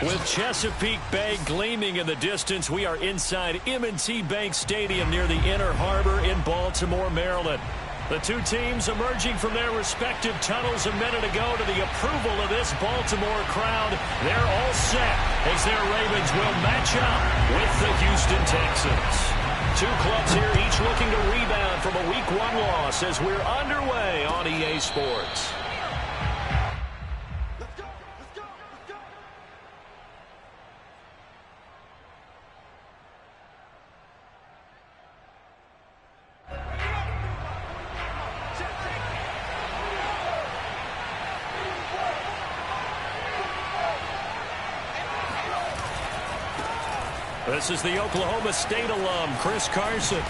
With Chesapeake Bay gleaming in the distance, we are inside M&T Bank Stadium near the Inner Harbor in Baltimore, Maryland. The two teams emerging from their respective tunnels a minute ago to the approval of this Baltimore crowd. They're all set as their Ravens will match up with the Houston Texans. Two clubs here each looking to rebound from a Week 1 loss as we're underway on EA Sports. This is the Oklahoma State alum, Chris Carson.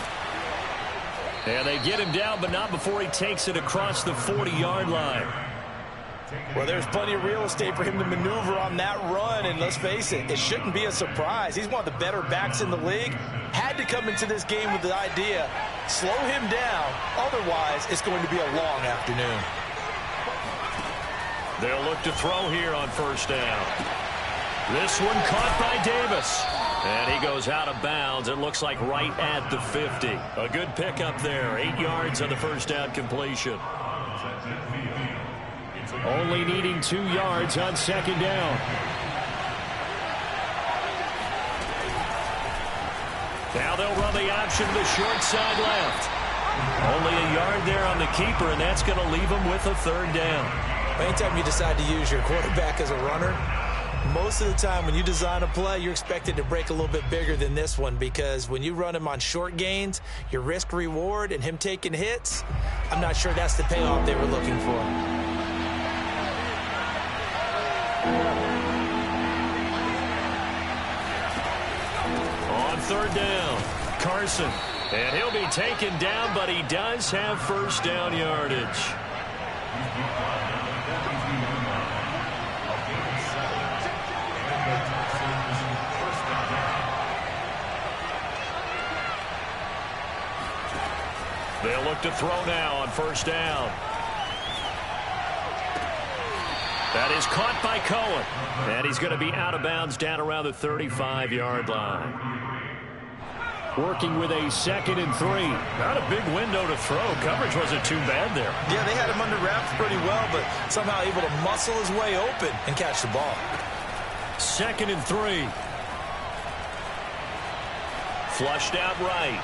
And they get him down, but not before he takes it across the 40-yard line. Well, there's plenty of real estate for him to maneuver on that run, and let's face it, it shouldn't be a surprise. He's one of the better backs in the league. Had to come into this game with the idea, slow him down, otherwise it's going to be a long afternoon. They'll look to throw here on first down. This one caught by Davis. And he goes out of bounds. It looks like right at the 50. A good pickup there. 8 yards on the first down completion. Only needing 2 yards on second down. Now they'll run the option to the short side left. Only a yard there on the keeper, and that's going to leave him with a third down. Anytime you decide to use your quarterback as a runner, most of the time when you design a play, you're expected to break a little bit bigger than this one, because when you run him on short gains, your risk-reward and him taking hits, I'm not sure that's the payoff they were looking for. On third down, Carson. And he'll be taken down, but he does have first down yardage. They'll look to throw now on first down. That is caught by Cohen. And he's going to be out of bounds down around the 35-yard line. Working with a 2nd and 3. Not a big window to throw. Coverage wasn't too bad there. Yeah, they had him under wraps pretty well, but somehow able to muscle his way open and catch the ball. 2nd and 3. Flushed out right.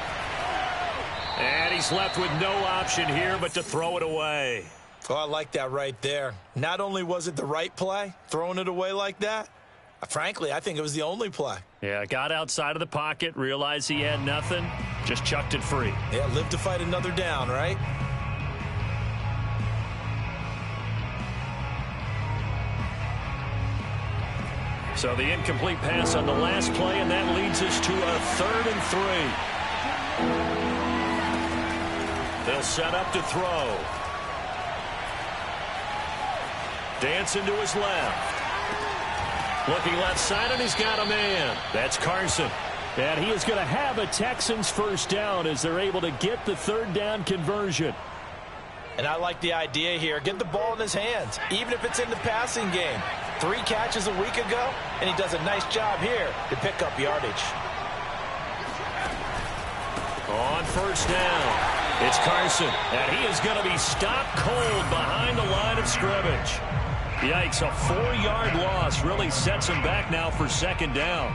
And he's left with no option here but to throw it away. Oh, I like that right there. Not only was it the right play, throwing it away like that, frankly, I think it was the only play. Yeah, got outside of the pocket, realized he had nothing, just chucked it free. Yeah, live to fight another down, right? So the incomplete pass on the last play, and that leads us to a 3rd and 3. They'll set up to throw. Dancing to his left. Looking left side, and he's got a man. That's Carson. And he is going to have a Texans first down as they're able to get the 3rd down conversion. And I like the idea here. Get the ball in his hands, even if it's in the passing game. 3 catches a week ago, and he does a nice job here to pick up yardage. On first down. It's Carson, and he is going to be stopped cold behind the line of scrimmage. Yikes, a 4-yard loss really sets him back now for 2nd down.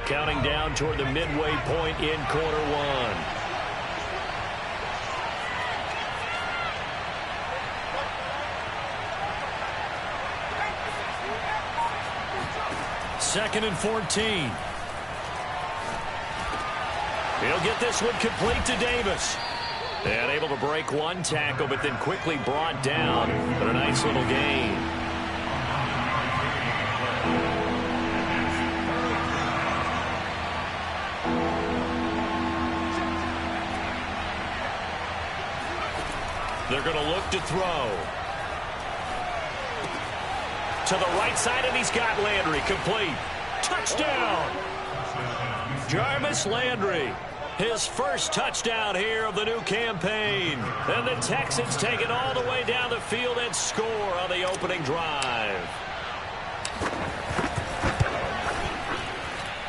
Counting down toward the midway point in quarter 1. Second and 14. He'll get this one complete to Davis. And able to break one tackle, but then quickly brought down. But a nice little gain. They're going to look to throw. To the right side, and he's got Landry. Complete. Touchdown. Jarvis Landry. His first touchdown here of the new campaign. And the Texans take it all the way down the field and score on the opening drive.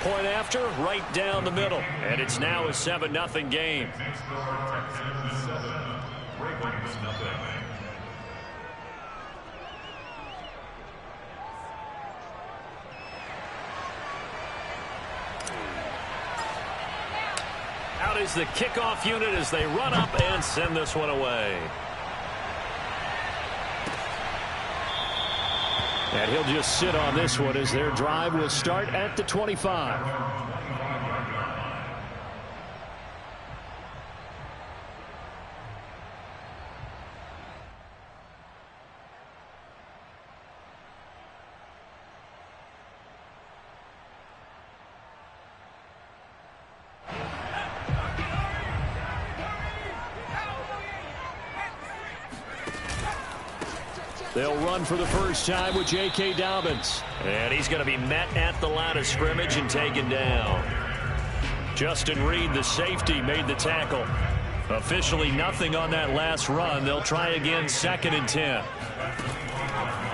Point after, right down the middle. And it's now a 7-0 game. Out is the kickoff unit as they run up and send this one away. And he'll just sit on this one as their drive will start at the 25. They'll run for the first time with J.K. Dobbins. And he's going to be met at the line of scrimmage and taken down. Justin Reed, the safety, made the tackle. Officially nothing on that last run. They'll try again, 2nd and 10.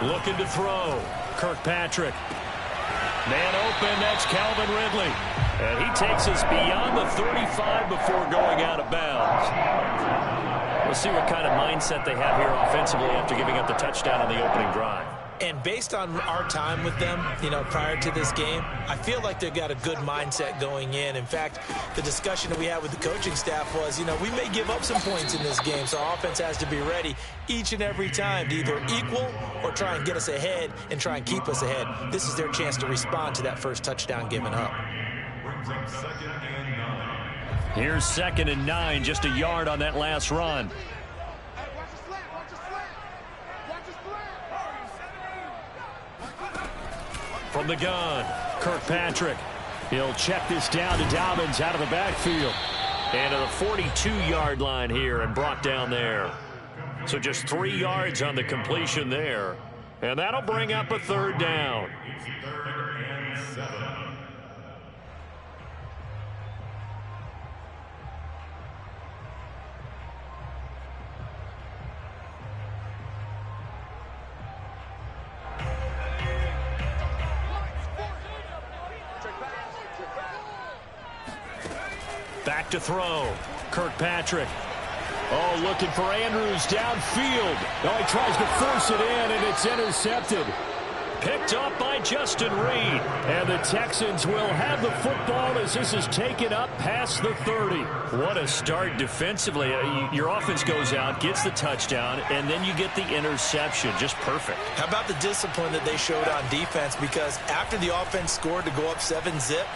Looking to throw. Kirkpatrick. Man open, that's Calvin Ridley. And he takes us beyond the 35 before going out of bounds. We'll see what kind of mindset they have here offensively after giving up the touchdown on the opening drive. And based on our time with them, prior to this game, I feel like they've got a good mindset going in. In fact, the discussion that we had with the coaching staff was, we may give up some points in this game, so our offense has to be ready each and every time to either equal or try and get us ahead and try and keep us ahead. This is their chance to respond to that first touchdown given up. Here's 2nd and 9, just a yard on that last run. From the gun, Kirkpatrick. He'll check this down to Dobbins out of the backfield. And to the 42-yard line here and brought down there. So just 3 yards on the completion there. And that'll bring up a 3rd down. Back to throw. Kirkpatrick. Oh, looking for Andrews downfield. Oh, he tries to force it in, and it's intercepted. Picked up by Justin Reed. And the Texans will have the football as this is taken up past the 30. What a start defensively. Your offense goes out, gets the touchdown, and then you get the interception. Just perfect. How about the discipline that they showed on defense? Because after the offense scored to go up 7-zip,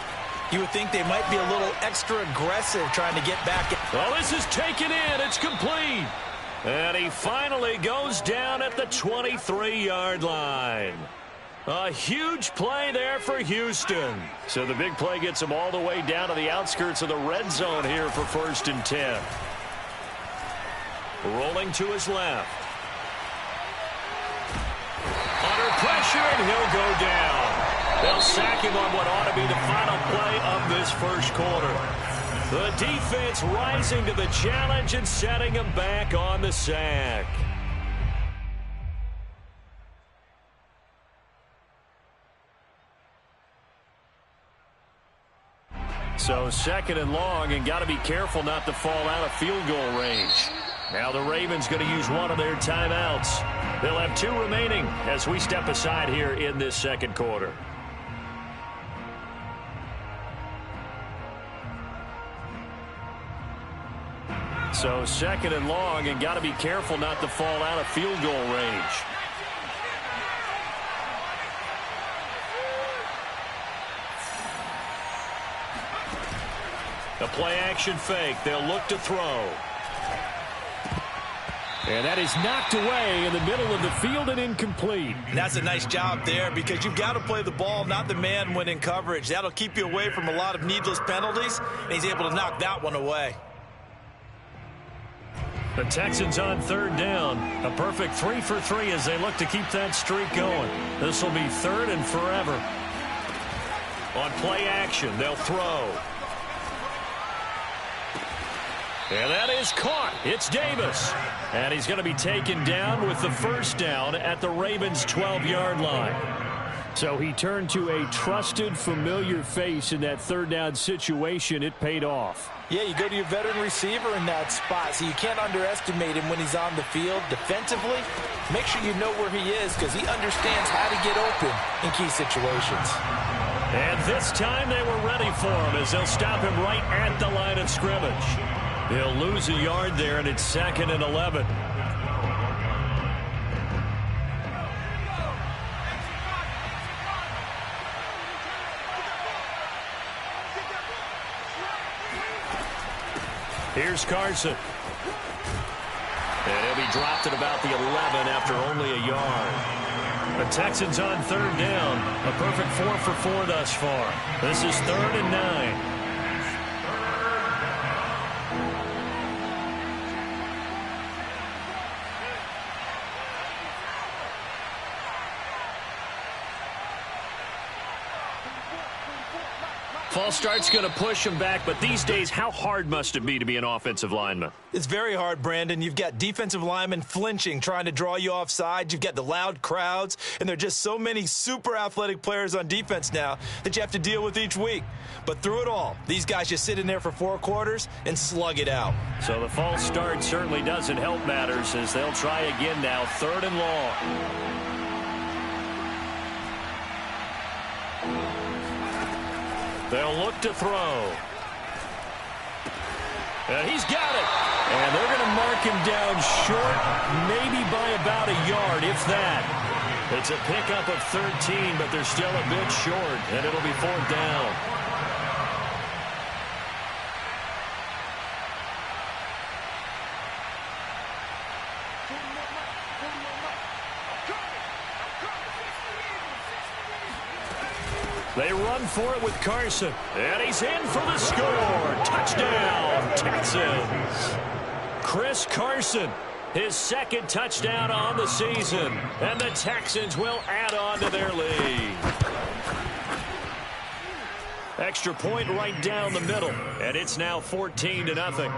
you would think they might be a little extra aggressive trying to get back. Well, this is taken in. It's complete. And he finally goes down at the 23-yard line. A huge play there for Houston. So the big play gets him all the way down to the outskirts of the red zone here for 1st and 10. Rolling to his left. Under pressure, and he'll go down. They'll sack him on what ought to be the final play of this first quarter. The defense rising to the challenge and setting him back on the sack. So 2nd and long, and got to be careful not to fall out of field goal range. Now the Ravens going to use one of their timeouts. They'll have 2 remaining as we step aside here in this second quarter. So 2nd and long, and got to be careful not to fall out of field goal range. The play action fake. They'll look to throw. And that is knocked away in the middle of the field and incomplete. And that's a nice job there because you've got to play the ball, not the man when in coverage. That'll keep you away from a lot of needless penalties, and he's able to knock that one away. The Texans on third down. A perfect 3 for 3 as they look to keep that streak going. This will be third and forever. On play action, they'll throw. And that is caught. It's Davis. And he's going to be taken down with the first down at the Ravens' 12-yard line. So he turned to a trusted, familiar face in that third down situation. It paid off. Yeah, you go to your veteran receiver in that spot, so you can't underestimate him when he's on the field. Defensively, make sure you know where he is because he understands how to get open in key situations. And this time they were ready for him as they'll stop him right at the line of scrimmage. He'll lose a yard there, and it's 2nd and 11. Here's Carson. And he'll be dropped at about the 11 after only a yard. The Texans on third down. A perfect 4 for 4 thus far. This is 3rd and 9. False start's going to push him back, but these days, how hard must it be to be an offensive lineman? It's very hard, Brandon. You've got defensive linemen flinching, trying to draw you offside. You've got the loud crowds, and there are just so many super athletic players on defense now that you have to deal with each week. But through it all, these guys just sit in there for 4 quarters and slug it out. So the false start certainly doesn't help matters as they'll try again now, 3rd and long. They'll look to throw. And he's got it. And they're going to mark him down short, maybe by about a yard, if that. It's a pickup of 13, but they're still a bit short, and it'll be 4th down. They run for it with Carson. And he's in for the score. Touchdown, Texans. Chris Carson, his 2nd touchdown on the season. And the Texans will add on to their lead. Extra point right down the middle. And it's now 14-0.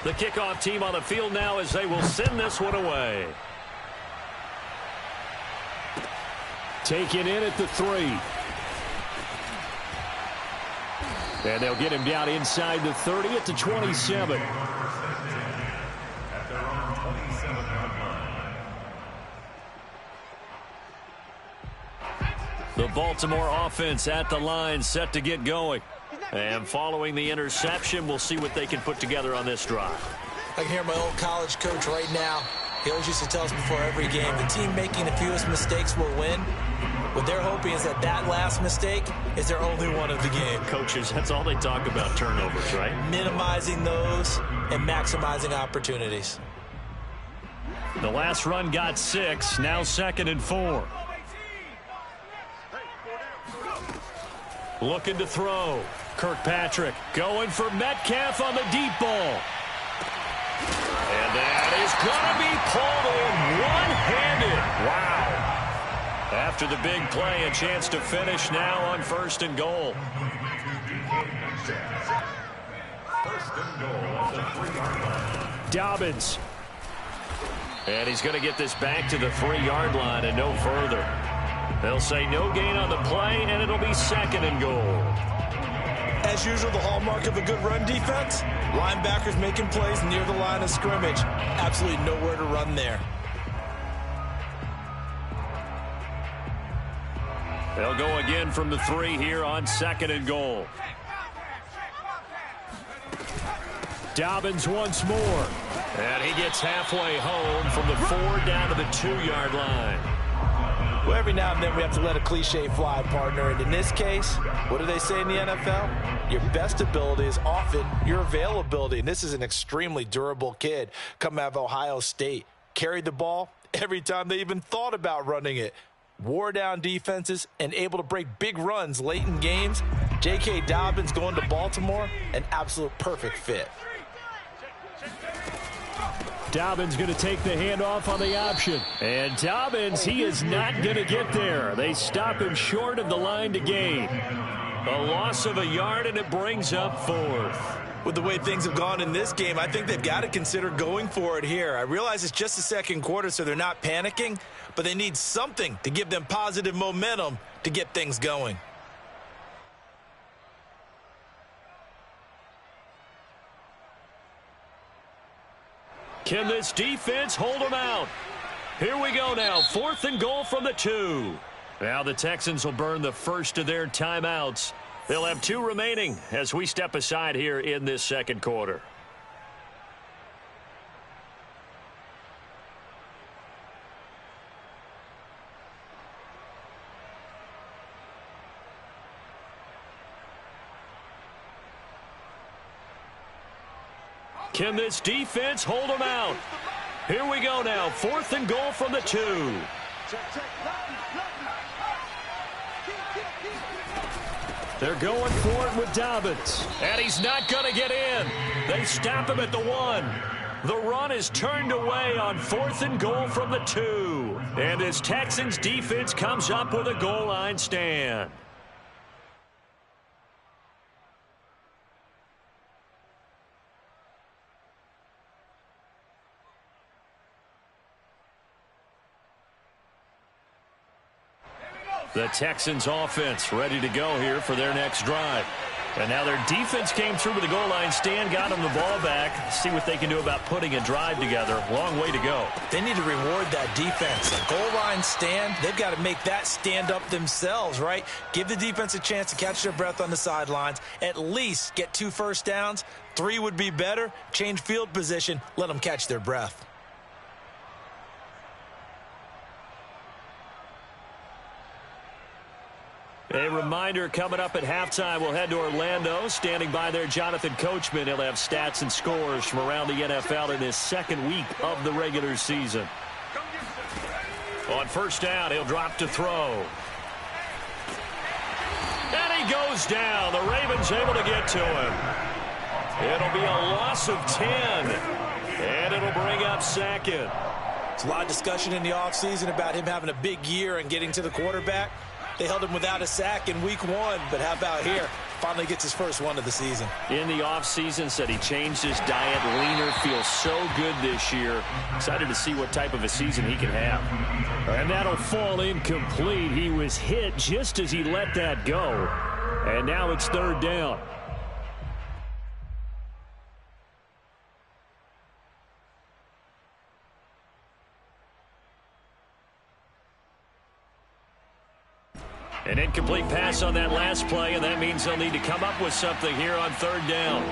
The kickoff team on the field now as they will send this one away. Taken in at the 3. And they'll get him down inside the 30 at the 27. The Baltimore offense at the line set to get going. And following the interception, we'll see what they can put together on this drive. I can hear my old college coach right now. He always used to tell us before every game, the team making the fewest mistakes will win. What they're hoping is that last mistake is their only one of the game. Coaches, that's all they talk about, turnovers, right? Minimizing those and maximizing opportunities. The last run got 6, now 2nd and 4. Looking to throw. Kirkpatrick going for Metcalf on the deep ball. And that is going to be pulled in one-handed. Wow. After the big play, a chance to finish now on 1st and goal. Dobbins. And he's going to get this back to the 3-yard line and no further. They'll say no gain on the play, and it'll be 2nd and goal. As usual, the hallmark of a good run defense, linebackers making plays near the line of scrimmage. Absolutely nowhere to run there. They'll go again from the 3 here on 2nd and goal. Dobbins once more. And he gets halfway home from the 4 down to the 2-yard line. Well, every now and then we have to let a cliche fly, partner. And in this case, what do they say in the NFL? Your best ability is often your availability. And this is an extremely durable kid coming out of Ohio State. Carried the ball every time they even thought about running it. Wore down defenses and able to break big runs late in games. J.K. Dobbins going to Baltimore, an absolute perfect fit. Dobbins going to take the handoff on the option. And Dobbins, he is not going to get there. They stop him short of the line to gain. A loss of a yard, and it brings up fourth. With the way things have gone in this game, I think they've got to consider going for it here. I realize it's just the second quarter, so they're not panicking, but they need something to give them positive momentum to get things going. Can this defense hold them out? Here we go now. 4th and goal from the 2. Now the Texans will burn the first of their timeouts. They'll have 2 remaining as we step aside here in this second quarter. Can this defense hold them out? Here we go now. 4th and goal from the 2. They're going for it with Dobbins. And he's not going to get in. They stop him at the 1. The run is turned away on 4th and goal from the 2. And this Texans defense comes up with a goal line stand. The Texans offense ready to go here for their next drive. And now their defense came through with the goal line stand, got them the ball back. See what they can do about putting a drive together. Long way to go. They need to reward that defense. A goal line stand, they've got to make that stand up themselves, right? Give the defense a chance to catch their breath on the sidelines. At least get 2 first downs. 3 would be better. Change field position. Let them catch their breath. A reminder coming up at halftime, we'll head to Orlando. Standing by there, Jonathan Coachman. He'll have stats and scores from around the NFL in his second week of the regular season. On first down, he'll drop to throw. And he goes down. The Ravens able to get to him. It'll be a loss of 10. And it'll bring up second. There's a lot of discussion in the offseason about him having a big year and getting to the quarterback. They held him without a sack in week 1, but how about here? Finally gets his first one of the season. In the offseason, said he changed his diet, leaner, feels so good this year. Excited to see what type of a season he can have. And that'll fall incomplete. He was hit just as he let that go. And now it's 3rd down. An incomplete pass on that last play, and that means they'll need to come up with something here on 3rd down.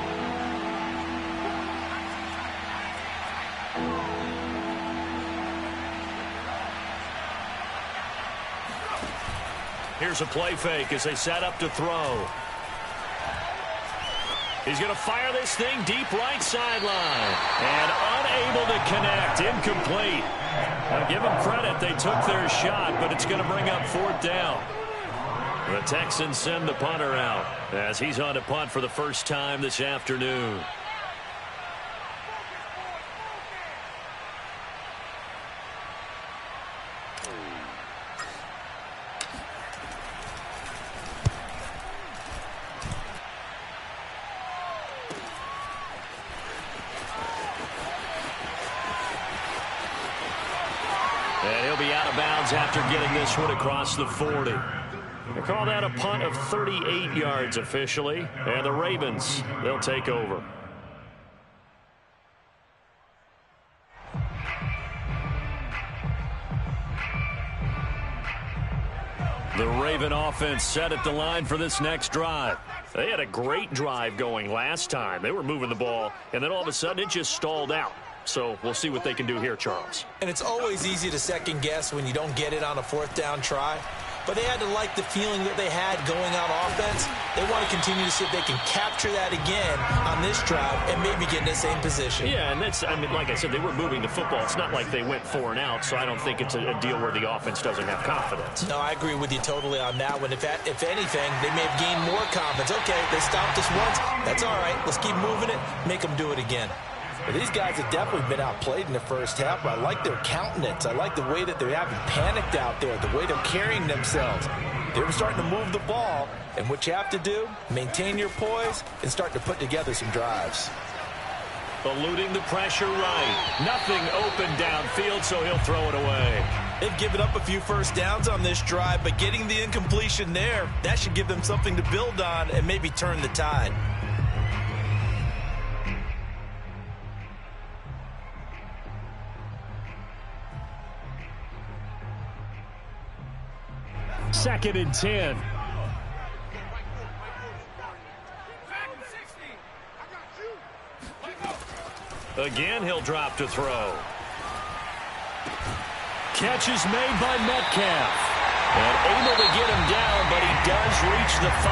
Here's a play fake as they set up to throw. He's going to fire this thing deep right sideline. And unable to connect. Incomplete. Now give them credit. They took their shot, but it's going to bring up 4th down. The Texans send the punter out as he's on to punt for the first time this afternoon. And he'll be out of bounds after getting this one across the 40. They call that a punt of 38 yards officially. And the Ravens, they'll take over. The Raven offense set at the line for this next drive. They had a great drive going last time. They were moving the ball, and then all of a sudden it just stalled out. So we'll see what they can do here, Charles. And it's always easy to second guess when you don't get it on a 4th down try. but they had to like the feeling that they had going on offense. They want to continue to see if they can capture that again on this drive and maybe get in the same position. Yeah, and that's, I mean, like I said, they were moving the football. It's not like they went 4 and out, so I don't think it's a deal where the offense doesn't have confidence. No, I agree with you totally on that one. If anything, they may have gained more confidence. Okay, they stopped us once. That's all right. Let's keep moving it, make them do it again. Well, these guys have definitely been outplayed in the first half. I like their countenance. I like the way that they haven't panicked out there, the way they're carrying themselves. They were starting to move the ball, and what you have to do, maintain your poise and start to put together some drives. Eluding the pressure right. Nothing open downfield, so he'll throw it away. They've given up a few first downs on this drive, but getting the incompletion there, that should give them something to build on and maybe turn the tide. Second and 10. Again, he'll drop to throw. Catch is made by Metcalf. And able to get him down, but he does reach the 5.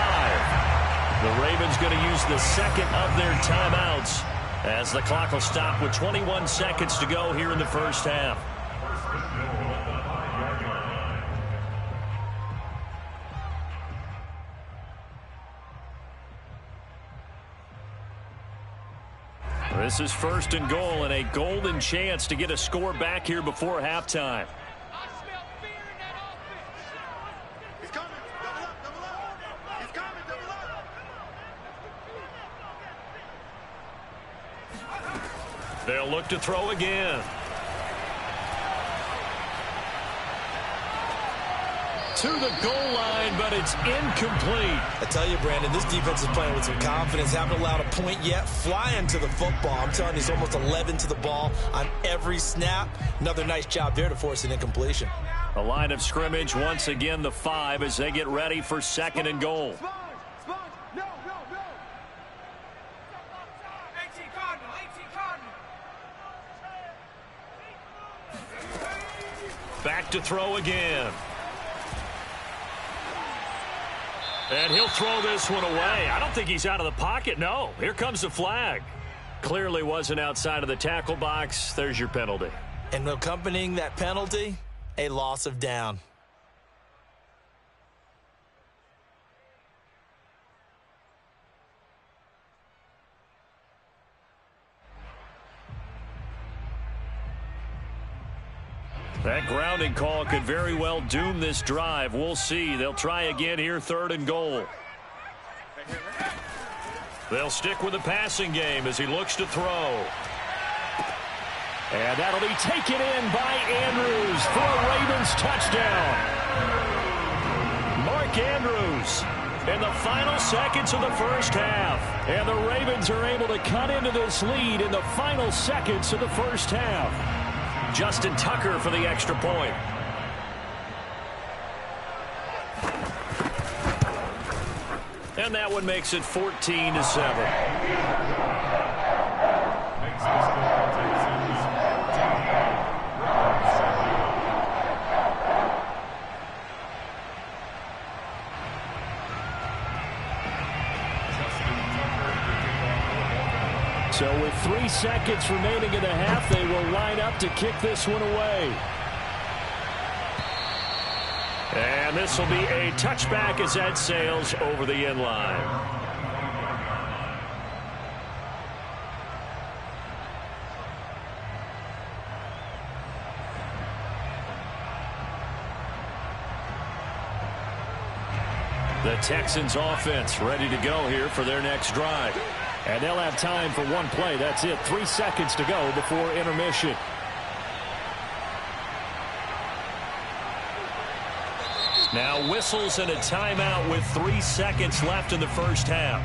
The Ravens going to use the second of their timeouts as the clock will stop with 21 seconds to go here in the first half. This is first and goal and a golden chance to get a score back here before halftime. They'll look to throw again. To the goal line, but it's incomplete. I tell you, Brandon, this defense is playing with some confidence. Haven't allowed a point yet. Flying to the football. I'm telling you, he's almost 11 to the ball on every snap. Another nice job there to force an incompletion. A line of scrimmage, once again the 5 as they get ready for second and goal. Back to throw again. And he'll throw this one away. I don't think he's out of the pocket. No, here comes the flag. Clearly wasn't outside of the tackle box. There's your penalty. And accompanying that penalty, a loss of down. That grounding call could very well doom this drive. We'll see. They'll try again here, third and goal. They'll stick with the passing game as he looks to throw. And that'll be taken in by Andrews for a Ravens touchdown. Mark Andrews in the final seconds of the first half. And the Ravens are able to cut into this lead in the final seconds of the first half. Justin Tucker for the extra point. And that one makes it 14-7. So with 3 seconds remaining in the half, they will line up to kick this one away. And this will be a touchback as that sails over the end line. The Texans offense ready to go here for their next drive. And they'll have time for one play. That's it. 3 seconds to go before intermission. Now whistles and a timeout with 3 seconds left in the first half.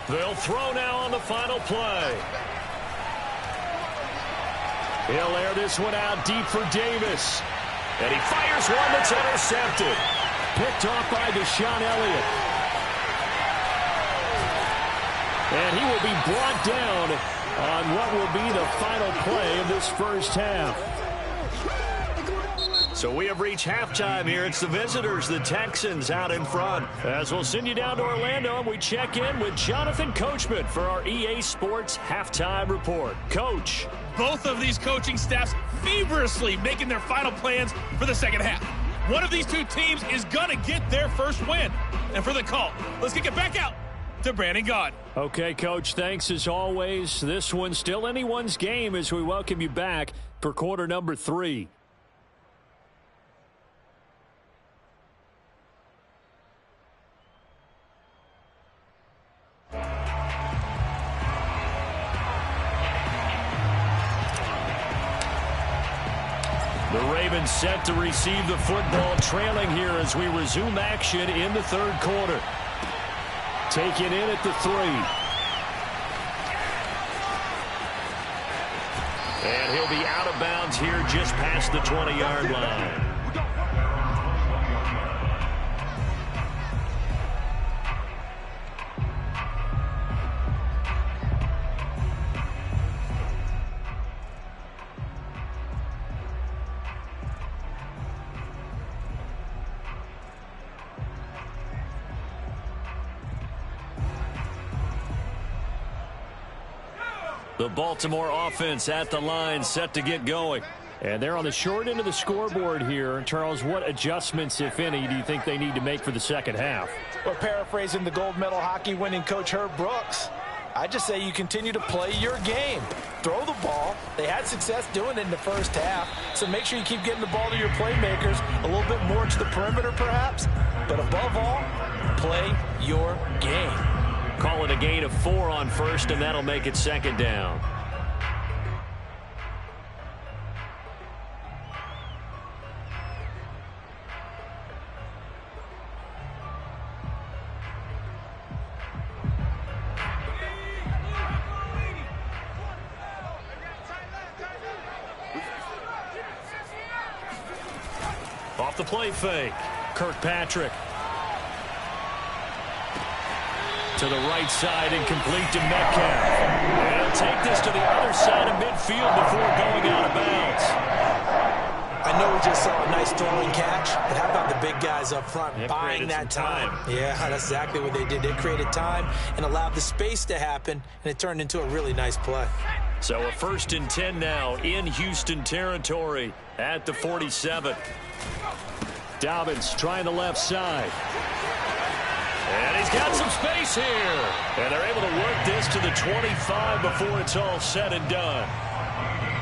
They'll throw now on the final play. He'll air this one out deep for Davis. And he fires one that's intercepted. Picked off by Deshaun Elliott. And he will be brought down on what will be the final play of this first half. So we have reached halftime here. It's the visitors, the Texans, out in front. As we'll send you down to Orlando, and we check in with Jonathan Coachman for our EA Sports Halftime Report. Coach. Both of these coaching staffs feverishly making their final plans for the second half. One of these two teams is going to get their first win. And for the call, let's kick it back out to Brandon Gaudin. Okay, Coach, thanks as always. This one's still anyone's game as we welcome you back for quarter number 3. The Ravens set to receive the football, trailing here as we resume action in the third quarter. Taken in at the 3. And he'll be out of bounds here just past the 20-yard line. The Baltimore offense at the line, set to get going. And they're on the short end of the scoreboard here. Charles, what adjustments, if any, do you think they need to make for the second half? Well, paraphrasing the gold medal hockey winning coach Herb Brooks, I just say you continue to play your game. Throw the ball. They had success doing it in the first half, so make sure you keep getting the ball to your playmakers, a little bit more to the perimeter perhaps, but above all, play your game. Call it a gain of 4 on first, and that'll make it second down. Off the play fake, Kirkpatrick. To the right side and complete to Metcalf. And he'll take this to the other side of midfield before going out of bounds. I know we just saw a nice throwing catch, but how about the big guys up front buying that time? Yeah, that's exactly what they did. They created time and allowed the space to happen, and it turned into a really nice play. So a 1st and 10 now in Houston territory at the 47. Dobbins trying the left side. And he's got some space here. And they're able to work this to the 25 before it's all said and done.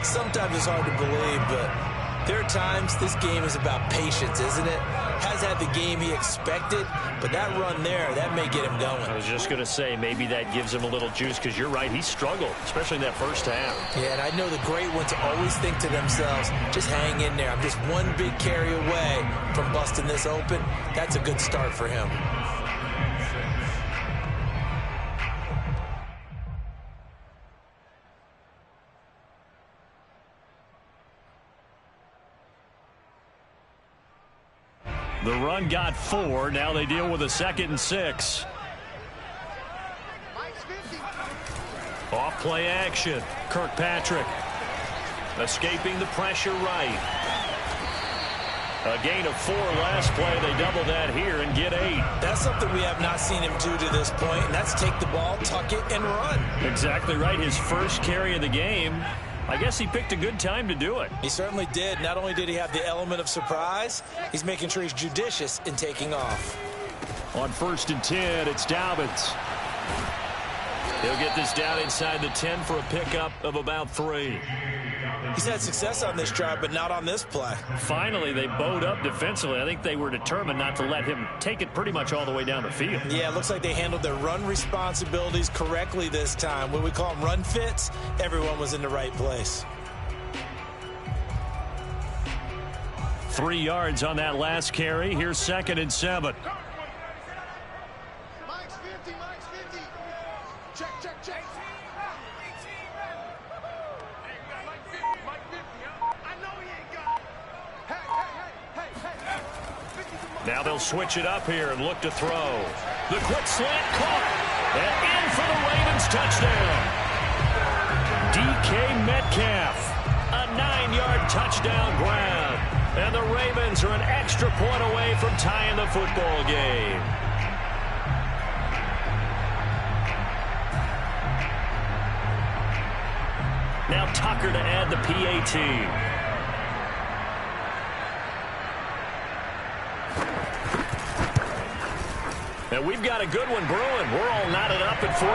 Sometimes it's hard to believe, but there are times this game is about patience, isn't it? Has had the game he expected, but that run there, that may get him going. I was just going to say, maybe that gives him a little juice, because you're right, he struggled, especially in that first half. Yeah, and I know the great ones always think to themselves, just hang in there. I'm just one big carry away from busting this open. That's a good start for him. The run got 4. Now they deal with a 2nd and 6. Off play action. Kirkpatrick escaping the pressure right. A gain of 4 last play. They double that here and get 8. That's something we have not seen him do to this point, and that's take the ball, tuck it, and run. Exactly right. His first carry of the game. I guess he picked a good time to do it. He certainly did. Not only did he have the element of surprise, he's making sure he's judicious in taking off. On 1st and 10, it's Dobbins. He'll get this down inside the 10 for a pickup of about 3. He's had success on this drive, but not on this play. Finally, they bowed up defensively. I think they were determined not to let him take it pretty much all the way down the field. Yeah, it looks like they handled their run responsibilities correctly this time. When we call them run fits, everyone was in the right place. 3 yards on that last carry. Here's 2nd and 7. Check. Now they'll switch it up here and look to throw. The quick slant caught. And in for the Ravens touchdown. DK Metcalf. A 9-yard touchdown grab. And the Ravens are an extra point away from tying the football game. Now Tucker to add the PAT. And we've got a good one brewing. We're all knotted up at 14.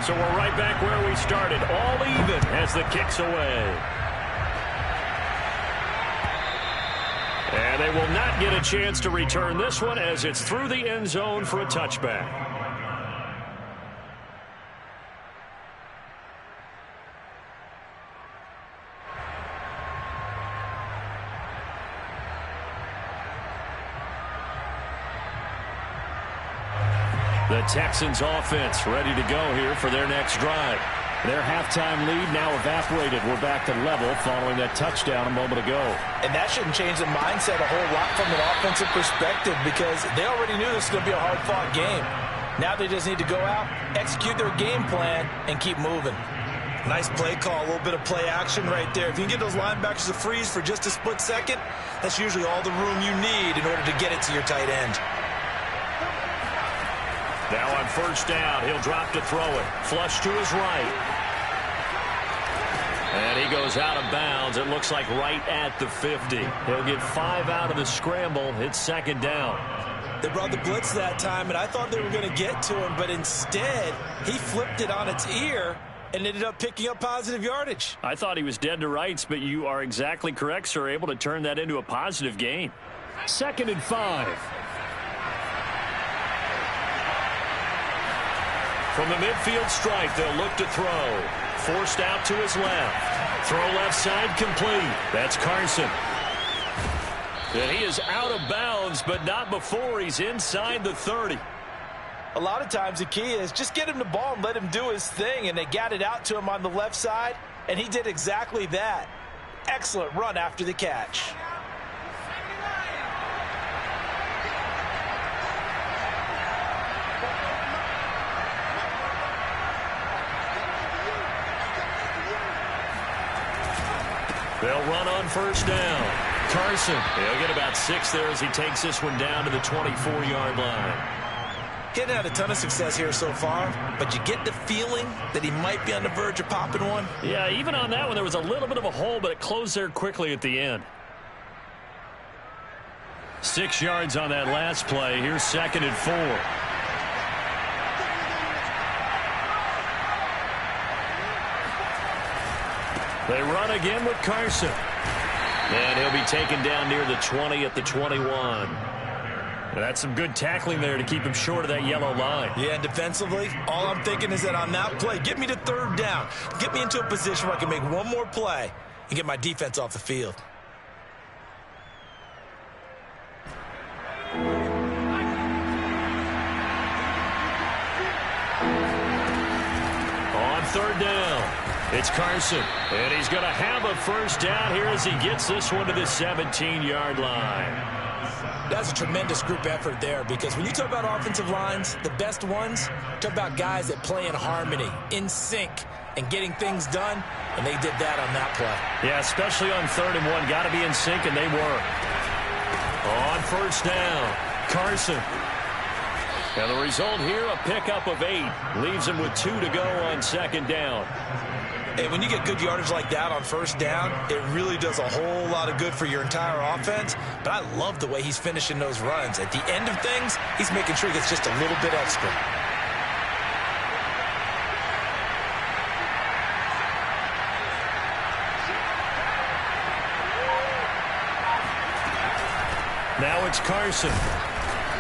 So we're right back where we started, all even as the kick's away. And they will not get a chance to return this one as it's through the end zone for a touchback. The Texans offense ready to go here for their next drive. Their halftime lead now evaporated. We're back to level following that touchdown a moment ago. And that shouldn't change the mindset a whole lot from an offensive perspective because they already knew this was going to be a hard-fought game. Now they just need to go out, execute their game plan, and keep moving. Nice play call, a little bit of play action right there. If you can get those linebackers to freeze for just a split second, that's usually all the room you need in order to get it to your tight end. Now on first down, he'll drop to throw it. Flush to his right. And he goes out of bounds. It looks like right at the 50. He'll get 5 out of the scramble. It's second down. They brought the blitz that time, and I thought they were going to get to him, but instead, he flipped it on its ear and ended up picking up positive yardage. I thought he was dead to rights, but you are exactly correct, sir. Able to turn that into a positive gain. 2nd and 5. From the midfield stripe, they'll look to throw. Forced out to his left. Throw left side complete. That's Carson. And he is out of bounds, but not before he's inside the 30. A lot of times the key is just get him the ball and let him do his thing, and they got it out to him on the left side, and he did exactly that. Excellent run after the catch. They'll run on first down. Carson, he'll get about 6 there as he takes this one down to the 24-yard line. Getting had a ton of success here so far, but you get the feeling that he might be on the verge of popping one. Yeah, even on that one, there was a little bit of a hole, but it closed there quickly at the end. 6 yards on that last play. Here's 2nd and 4. They run again with Carson. And he'll be taken down near the 20 at the 21. And that's some good tackling there to keep him short of that yellow line. Yeah, and defensively, all I'm thinking is that on that play, get me to 3rd down. Get me into a position where I can make one more play and get my defense off the field. On 3rd down. It's Carson, and he's going to have a first down here as he gets this one to the 17-yard line. That's a tremendous group effort there because when you talk about offensive lines, the best ones, talk about guys that play in harmony, in sync, and getting things done, and they did that on that play. Yeah, especially on 3rd and 1. Got to be in sync, and they were. On first down, Carson. And the result here, a pickup of 8. Leaves him with 2 to go on 2nd down. And when you get good yardage like that on first down, it really does a whole lot of good for your entire offense. But I love the way he's finishing those runs. At the end of things, he's making sure he gets just a little bit extra. Now it's Carson.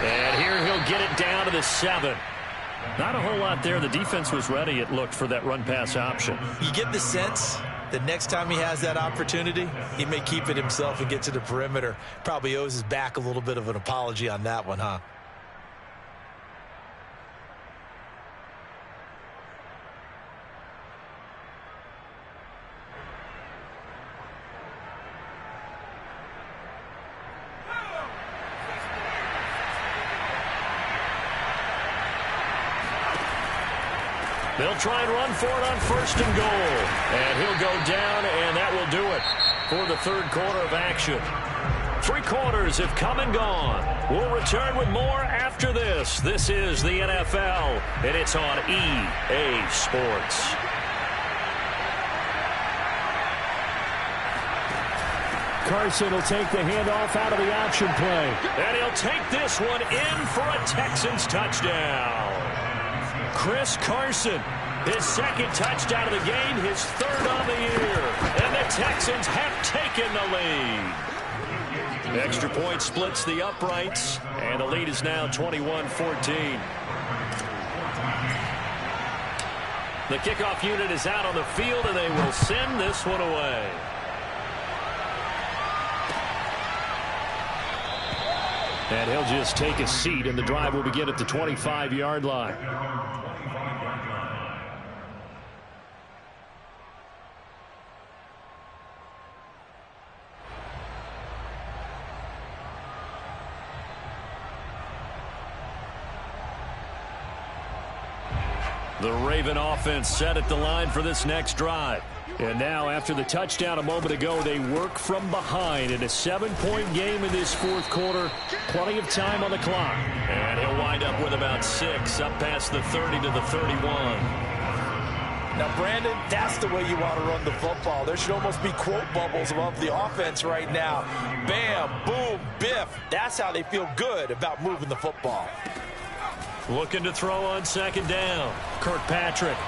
And here he'll get it down to the 7. Not a whole lot there. The defense was ready, it looked, for that run-pass option. You get the sense the next time he has that opportunity, he may keep it himself and get to the perimeter. Probably owes his back a little bit of an apology on that one, huh? They'll try and run for it on 1st and goal. And he'll go down, and that will do it for the third quarter of action. 3 quarters have come and gone. We'll return with more after this. This is the NFL, and it's on EA Sports. Carson will take the handoff out of the option play. And he'll take this one in for a Texans touchdown. Chris Carson, his 2nd touchdown of the game, his 3rd on the year. And the Texans have taken the lead. The extra point splits the uprights, and the lead is now 21-14. The kickoff unit is out on the field, and they will send this one away. And he'll just take a seat, and the drive will begin at the 25-yard line. The Raven offense set at the line for this next drive. And now, after the touchdown a moment ago, they work from behind in a 7-point game in this 4th quarter. Plenty of time on the clock. And he'll wind up with about 6, up past the 30 to the 31. Now, Brandon, that's the way you want to run the football. There should almost be quote bubbles above the offense right now. Bam, boom, biff. That's how they feel good about moving the football. Looking to throw on 2nd down. Kirkpatrick.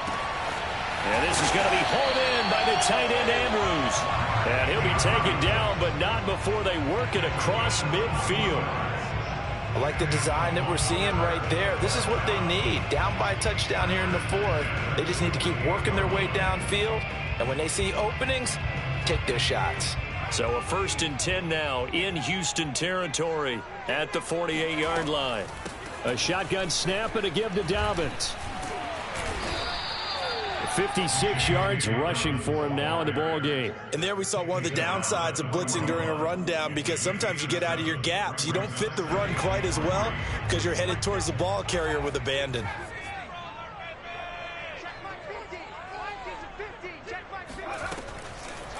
And this is going to be hauled in by the tight end, Andrews. And he'll be taken down, but not before they work it across midfield. I like the design that we're seeing right there. This is what they need. Down by a touchdown here in the 4th. They just need to keep working their way downfield. And when they see openings, take their shots. So a 1st and 10 now in Houston territory at the 48-yard line. A shotgun snap and a give to Dobbins. 56 yards rushing for him now in the ball game. And there we saw one of the downsides of blitzing during a rundown, because sometimes you get out of your gaps. You don't fit the run quite as well because you're headed towards the ball carrier with abandon.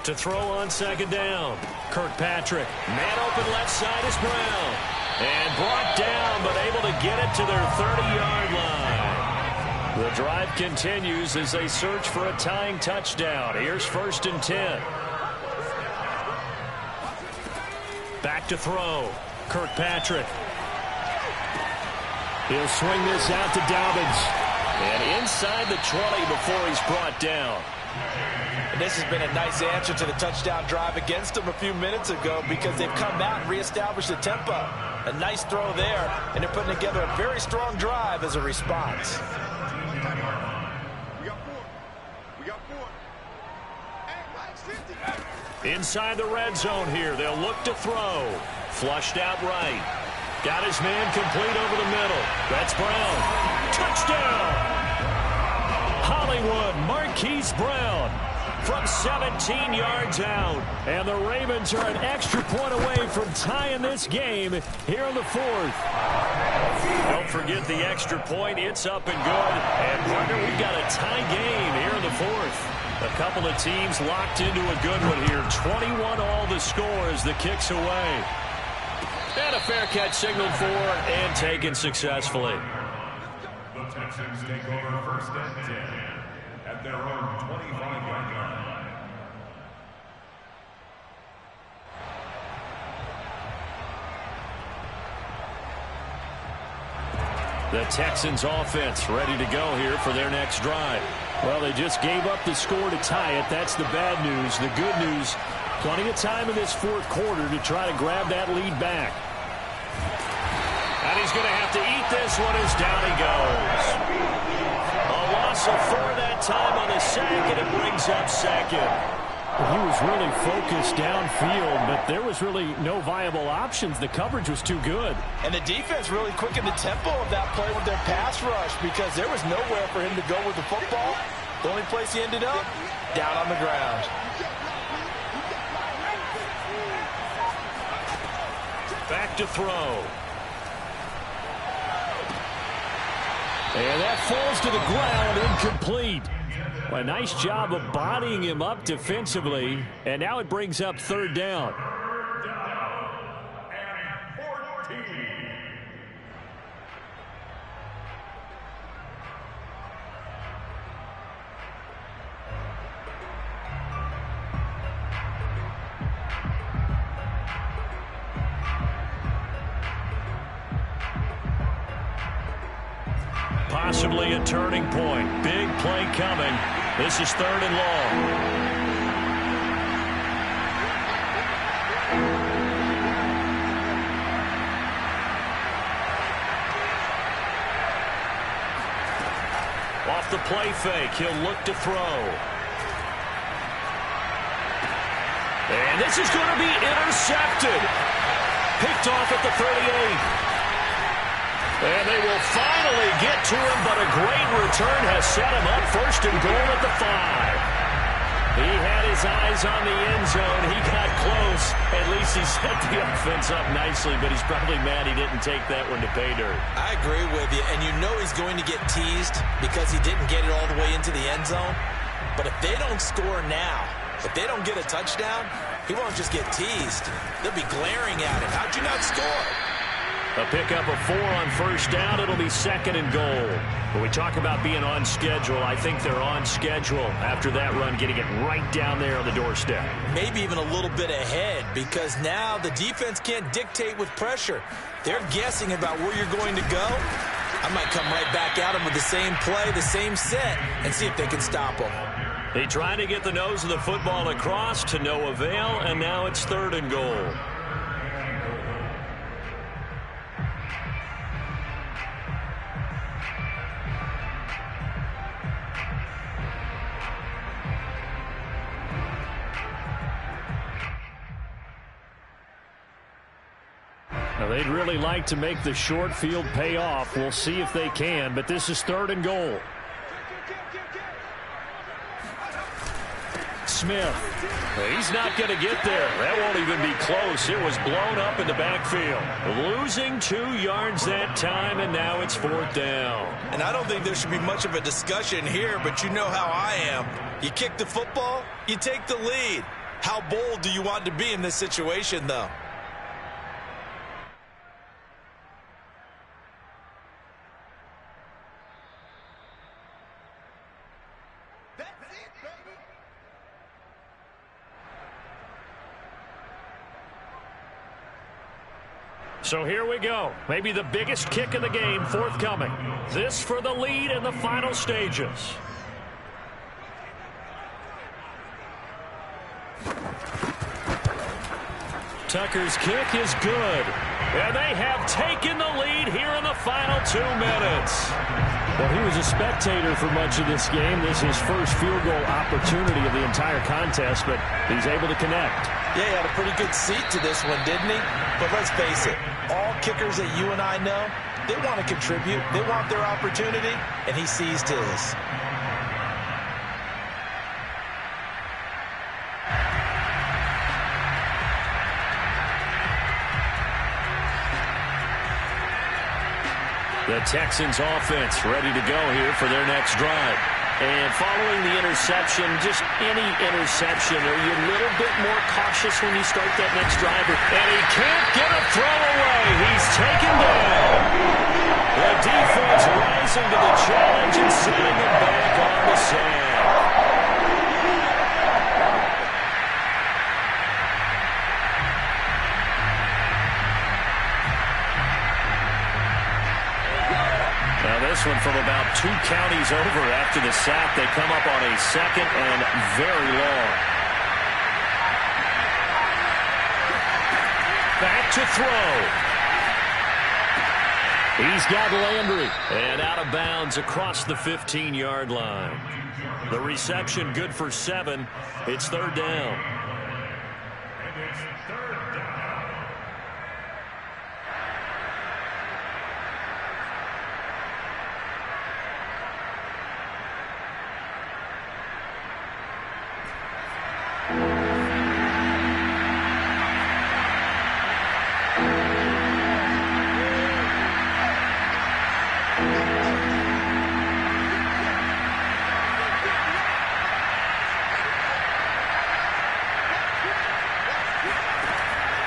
To throw on 2nd down, Kirkpatrick. Man open left side is Brown. And brought down, but able to get it to their 30-yard line. The drive continues as they search for a tying touchdown. Here's 1st and 10. Back to throw. Kirkpatrick. He'll swing this out to Dobbins. And inside the 20 before he's brought down. And this has been a nice answer to the touchdown drive against them a few minutes ago, because they've come out and reestablished the tempo. A nice throw there, and they're putting together a very strong drive as a response. Inside the red zone here, they'll look to throw. Flushed out right. Got his man complete over the middle. That's Brown. Touchdown! Hollywood Marquise Brown from 17 yards out. And the Ravens are an extra point away from tying this game here in the 4th. Don't forget the extra point. It's up and good. And, partner, we've got a tie game here in the 4th. A couple of teams locked into a good one here. 21 all the score as the kick's away. And a fair catch signaled for and taken successfully. The Texans take over 1st and 10 at their own 25-yard line. The Texans offense ready to go here for their next drive. Well, they just gave up the score to tie it. That's the bad news. The good news, plenty of time in this 4th quarter to try to grab that lead back. And he's going to have to eat this one as down he goes. A loss of 4 that time on the sack, and it brings up 2nd. He was really focused downfield, but there was really no viable options. The coverage was too good. And the defense really quickened the tempo of that play with their pass rush because there was nowhere for him to go with the football. The only place he ended up, down on the ground. Back to throw. And that falls to the ground, incomplete. A nice job of bodying him up defensively, and now it brings up third down. Third down and 14. Possibly a turning point. Big play coming. This is third and long. Off the play fake, he'll look to throw. And this is going to be intercepted. Picked off at the 38. And they will finally get to him, but a great return has set him up. First and goal at the 5. He had his eyes on the end zone. He got close. At least he set the offense up nicely, but he's probably mad he didn't take that one to pay dirt. I agree with you, and you know he's going to get teased because he didn't get it all the way into the end zone. But if they don't score now, if they don't get a touchdown, he won't just get teased. They'll be glaring at him. How'd you not score? A pickup of 4 on first down. It'll be second and goal. When we talk about being on schedule, I think they're on schedule after that run, getting it right down there on the doorstep. Maybe even a little bit ahead because now the defense can't dictate with pressure. They're guessing about where you're going to go. I might come right back at them with the same play, the same set, and see if they can stop them. They try to get the nose of the football across to no avail, and now it's third and goal. Now, they'd really like to make the short field pay off. We'll see if they can, but this is third and goal. Smith. He's not going to get there. That won't even be close. It was blown up in the backfield. Losing 2 yards that time, and now it's fourth down. And I don't think there should be much of a discussion here, but you know how I am. You kick the football, you take the lead. How bold do you want to be in this situation, though? So here we go. Maybe the biggest kick of the game forthcoming. This for the lead in the final stages. Tucker's kick is good. And they have taken the lead here in the final 2 minutes. Well, he was a spectator for much of this game. This is his first field goal opportunity of the entire contest, but he's able to connect. Yeah, he had a pretty good seat to this one, didn't he? But let's face it, all kickers that you and I know, they want to contribute. They want their opportunity, and he seized his. The Texans offense ready to go here for their next drive. And following the interception, just any interception, are you a little bit more cautious when you start that next drive? And he can't get a throw away. He's taken down. The defense rising to the challenge and sending him back on the sack. Now this one from about 2 counties over after the sack. They come up on a second and very long. Back to throw. He's got Landry. And out of bounds across the 15-yard line. The reception good for 7. It's third down. And it's third down.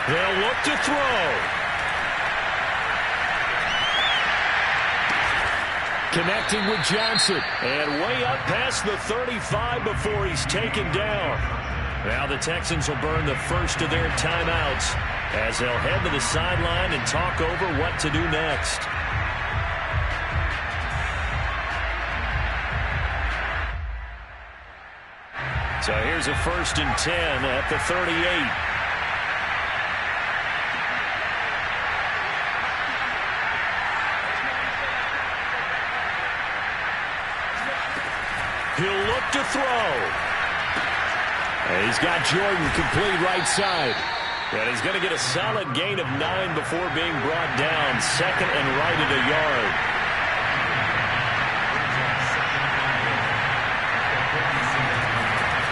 They'll look to throw. Connecting with Johnson. And way up past the 35 before he's taken down. Now the Texans will burn the first of their timeouts as they'll head to the sideline and talk over what to do next. So here's a 1st and 10 at the 38. He'll look to throw. And he's got Jordan complete right side. And he's going to get a solid gain of 9 before being brought down. 2nd and right at a yard.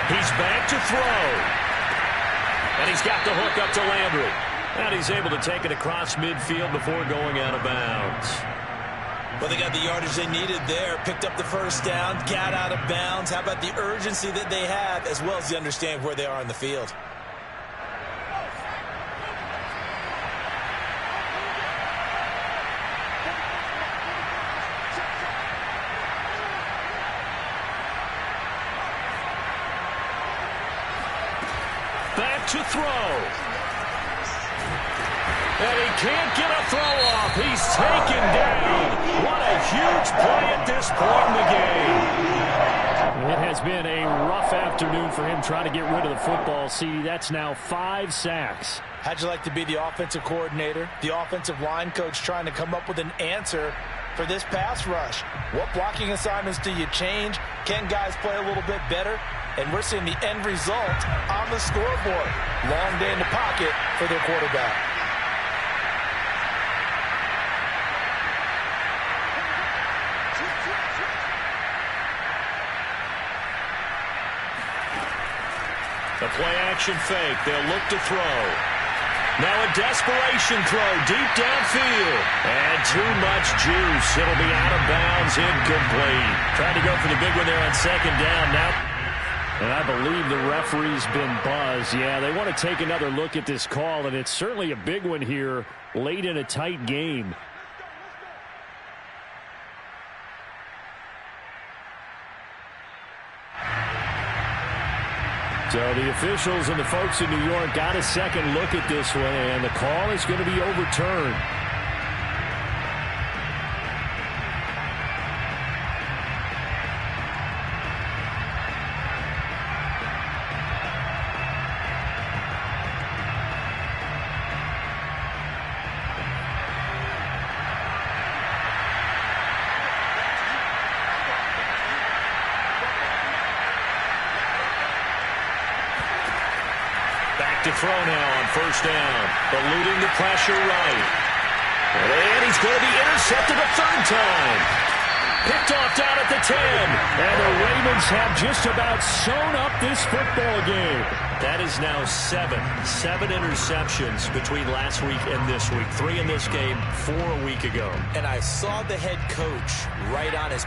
He's back to throw. And he's got the hook up to Landry. And he's able to take it across midfield before going out of bounds. Well, they got the yardage they needed there, picked up the first down, got out of bounds. How about the urgency that they have, as well as the understanding where they are on the field? Back to throw. And he can't get a throw off. He's taken down. What a huge play at this point in the game. It has been a rough afternoon for him trying to get rid of the football. See, that's now 5 sacks. How'd you like to be the offensive coordinator, the offensive line coach trying to come up with an answer for this pass rush? What blocking assignments do you change? Can guys play a little bit better? And we're seeing the end result on the scoreboard. Long day in the pocket for their quarterback. The play-action fake. They'll look to throw. Now a desperation throw deep downfield. And too much juice. It'll be out of bounds, incomplete. Trying to go for the big one there on 2nd down. Now, and I believe the referee's been buzzed. Yeah, they want to take another look at this call, and it's certainly a big one here late in a tight game. So the officials and the folks in New York got a second look at this one, and the call is going to be overturned. to throw now on 1st down. Eluding the pressure right. And he's going to be intercepted a 3rd time. Picked off down at the 10. And the Ravens have just about sewn up this football game. That is now 7 interceptions between last week and this week. 3 in this game, 4 a week ago. And I saw the head coach right on his